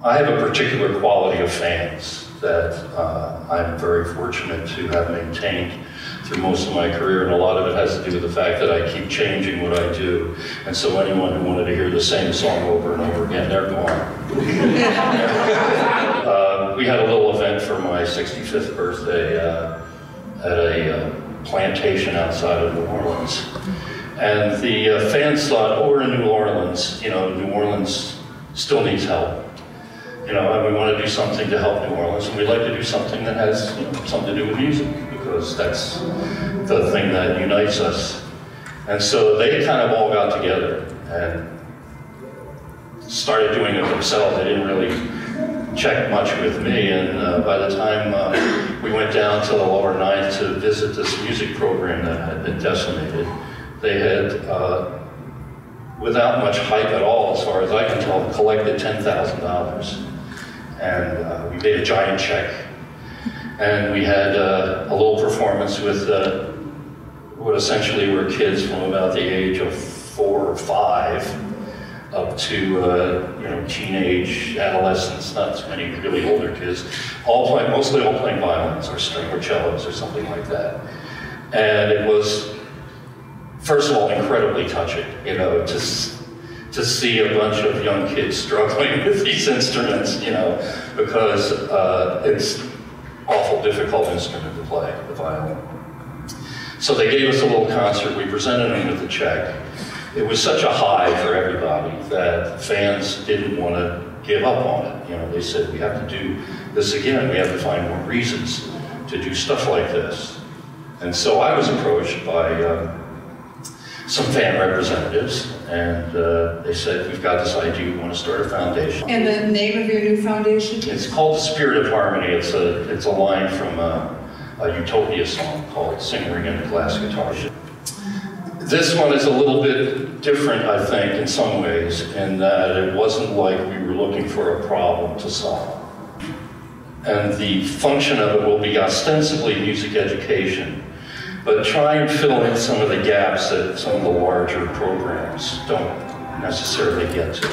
I have a particular quality of fans that I'm very fortunate to have maintained through most of my career, and a lot of it has to do with the fact that I keep changing what I do. And so anyone who wanted to hear the same song over and over again, they're gone. We had a little event for my 65th birthday at a plantation outside of New Orleans. And the fans thought, oh, we're in New Orleans. You know, New Orleans still needs help. You know, and we want to do something to help New Orleans, and we'd like to do something that has, you know, something to do with music, because that's the thing that unites us. And so they kind of all got together and started doing it themselves. They didn't really check much with me, and by the time we went down to the lower ninth to visit this music program that had been decimated, they had, without much hype at all, as far as I can tell, collected $10,000. And we made a giant check. And we had a little performance with what essentially were kids from about the age of 4 or 5 up to you know, teenage, adolescents, not too many really older kids, mostly all playing violins or string or cellos or something like that. And it was, first of all, incredibly touching, you know, to see a bunch of young kids struggling with these instruments, you know, because it's an awful difficult instrument to play, the violin. So they gave us a little concert. We presented them with the check. It was such a high for everybody that fans didn't want to give up on it. You know, they said, we have to do this again. We have to find more reasons to do stuff like this. And so I was approached by some fan representatives, and they said, we've got this idea, we want to start a foundation. And the name of your new foundation? It's called The Spirit of Harmony. It's a line from a Utopia song called Sing, Ring, and Glass Guitar. This one is a little bit different, I think, in some ways, in that it wasn't like we were looking for a problem to solve. And the function of it will be ostensibly music education, but try and fill in some of the gaps that some of the larger programs don't necessarily get to.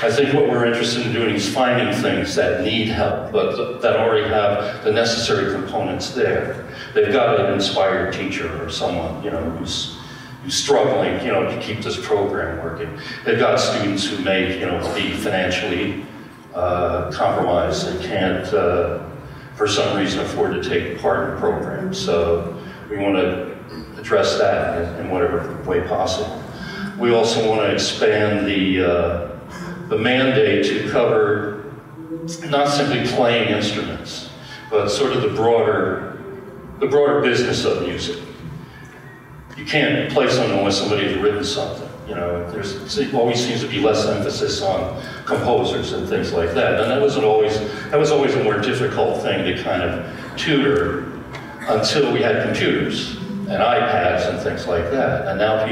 I think what we're interested in doing is finding things that need help, but that already have the necessary components there. They've got an inspired teacher or someone, you know, who's struggling, you know, to keep this program working. They've got students who may, you know, be financially compromised and can't, for some reason, afford to take part in programs. So we want to address that in whatever way possible. We also want to expand the mandate to cover not simply playing instruments, but sort of the broader business of music. You can't play something unless somebody has written something. You know, there always seems to be less emphasis on composers and things like that. And that was always a more difficult thing to kind of tutor until we had computers and iPads and things like that. And now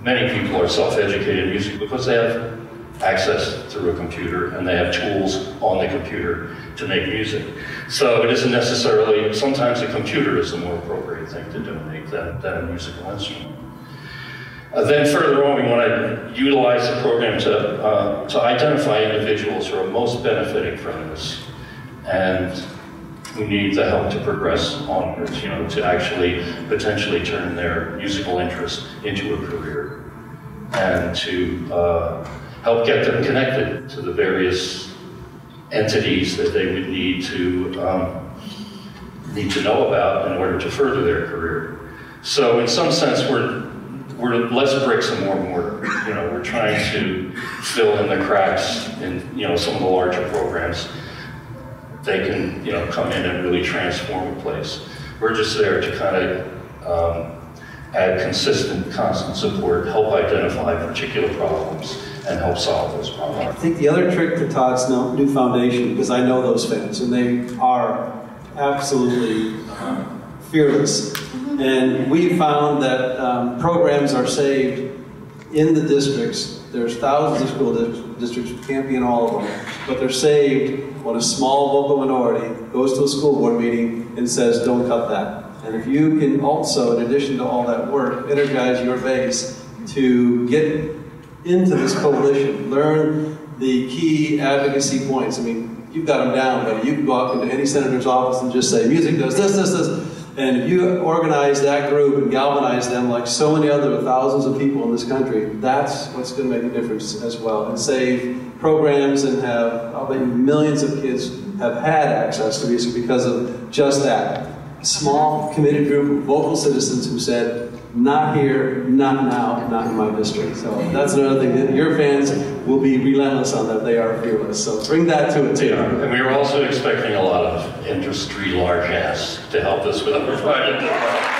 many people are self-educated in music because they have access through a computer and they have tools on the computer to make music. So it isn't necessarily, sometimes a computer is the more appropriate thing to donate than a musical instrument. Then further on, we want to utilize the program to identify individuals who are most benefiting from this and who need the help to progress onwards, you know, to actually potentially turn their musical interest into a career and to help get them connected to the various entities that they would need to know about in order to further their career. So in some sense, we're less bricks and more mortar. You know, we're trying to fill in the cracks in, you know, some of the larger programs. They can, you know, come in and really transform a place. We're just there to kind of add consistent, constant support, help identify particular problems, and help solve those problems. I think the other trick to Todd's new foundation, because I know those fans, and they are absolutely fearless. And we found that programs are saved in the districts. There's thousands of school districts, we can't be in all of them, but they're saved when a small vocal minority goes to a school board meeting and says, don't cut that. And if you can also, in addition to all that work, energize your base to get into this coalition, learn the key advocacy points. I mean, you've got them down, but you can go up into any senator's office and just say, music does this, this, this. And if you organize that group and galvanize them like so many other thousands of people in this country, that's what's going to make a difference as well. And save programs and have, I'll bet you, millions of kids have had access to music because of just that. A small, committed group of vocal citizens who said, not here, not now, not in my district. So that's another thing, that your fans will be relentless on that. They are fearless. So bring that to it too. Yeah, and we were also expecting a lot of industry largesse to help us with our project.